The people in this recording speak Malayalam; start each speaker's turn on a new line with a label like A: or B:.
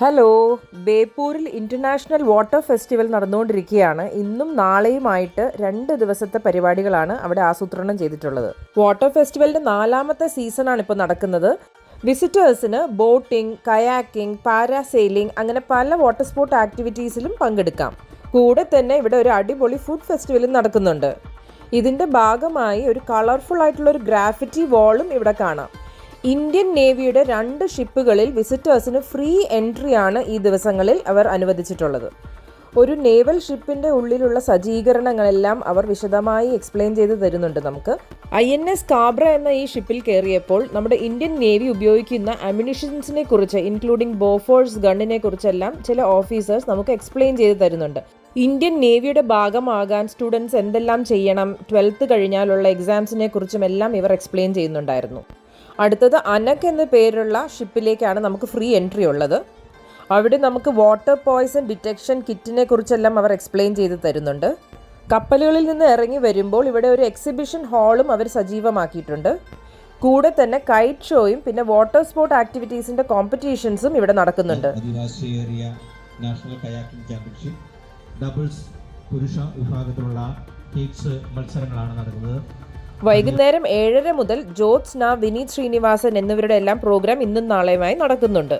A: ഹലോ, ബേപ്പൂരിൽ ഇൻ്റർനാഷണൽ വാട്ടർ ഫെസ്റ്റിവൽ നടന്നുകൊണ്ടിരിക്കുകയാണ്. ഇന്നും നാളെയുമായിട്ട് 2 ദിവസത്തെ പരിപാടികളാണ് അവിടെ ആസൂത്രണം ചെയ്തിട്ടുള്ളത്. വാട്ടർ ഫെസ്റ്റിവലിൻ്റെ 4ാമത്തെ സീസണാണ് ഇപ്പോൾ നടക്കുന്നത്. വിസിറ്റേഴ്സിന് ബോട്ടിംഗ്, കയാക്കിംഗ്, പാരാസെയിലിംഗ് അങ്ങനെ പല വാട്ടർ സ്പോർട്ട് ആക്ടിവിറ്റീസിലും പങ്കെടുക്കാം. കൂടെ തന്നെ ഇവിടെ ഒരു അടിപൊളി ഫുഡ് ഫെസ്റ്റിവലും നടക്കുന്നുണ്ട്. ഇതിൻ്റെ ഭാഗമായി ഒരു കളർഫുൾ ആയിട്ടുള്ള ഒരു ഗ്രാഫിറ്റി വാളും ഇവിടെ കാണാം. ഇന്ത്യൻ നേവിയുടെ 2 ഷിപ്പുകളിൽ വിസിറ്റേഴ്സിന് ഫ്രീ എൻട്രിയാണ് ഈ ദിവസങ്ങളിൽ അവർ അനുവദിച്ചിട്ടുള്ളത്. ഒരു നേവൽ ഷിപ്പിൻ്റെ ഉള്ളിലുള്ള സജ്ജീകരണങ്ങളെല്ലാം അവർ വിശദമായി എക്സ്പ്ലെയിൻ ചെയ്ത് തരുന്നുണ്ട് നമുക്ക്. INS കാബ്ര എന്ന ഈ ഷിപ്പിൽ കയറിയപ്പോൾ നമ്മുടെ ഇന്ത്യൻ നേവി ഉപയോഗിക്കുന്ന അമ്യൂണിഷൻസിനെ കുറിച്ച്, ഇൻക്ലൂഡിംഗ് ബോഫോഴ്സ് ഗണ്ണിനെ കുറിച്ചെല്ലാം ചില ഓഫീസേഴ്സ് നമുക്ക് എക്സ്പ്ലെയിൻ ചെയ്ത് തരുന്നുണ്ട്. ഇന്ത്യൻ നേവിയുടെ ഭാഗമാകാൻ സ്റ്റുഡൻസ് എന്തെല്ലാം ചെയ്യണം, 12th കഴിഞ്ഞാലുള്ള എക്സാംസിനെ കുറിച്ചും എല്ലാം ഇവർ എക്സ്പ്ലെയിൻ ചെയ്യുന്നുണ്ടായിരുന്നു. അടുത്തത് അനക് എന്ന പേരുള്ള ഷിപ്പിലേക്കാണ് നമുക്ക് ഫ്രീ എൻട്രി ഉള്ളത്. അവിടെ നമുക്ക് വാട്ടർ പോയ്സൺ ഡിറ്റക്ഷൻ കിറ്റിനെ കുറിച്ചെല്ലാം അവർ എക്സ്പ്ലെയിൻ ചെയ്ത് തരുന്നുണ്ട്. കപ്പലുകളിൽ നിന്ന് ഇറങ്ങി വരുമ്പോൾ ഇവിടെ ഒരു എക്സിബിഷൻ ഹാളും അവർ സജീവമാക്കിയിട്ടുണ്ട്. കൂടെ തന്നെ കൈറ്റ് ഷോയും പിന്നെ വാട്ടർ സ്പോർട്ട് ആക്ടിവിറ്റീസിൻ്റെ കോമ്പറ്റീഷൻസും ഇവിടെ നടക്കുന്നുണ്ട്.
B: നാഷണൽ കയാക്കിംഗ് ചാമ്പ്യൻഷിപ്പ് ഡബിൾസ് പുരുഷ വിഭാഗത്തിലുള്ള ടീംസ് മത്സരങ്ങളാണ് നടക്കുന്നത്.
A: വൈകുന്നേരം 7:30 മുതൽ ജ്യോത്സ്ന, വിനീത് ശ്രീനിവാസൻ എന്നിവരുടെ എല്ലാം പ്രോഗ്രാം ഇന്നും നാളെയുമായി നടക്കുന്നുണ്ട്.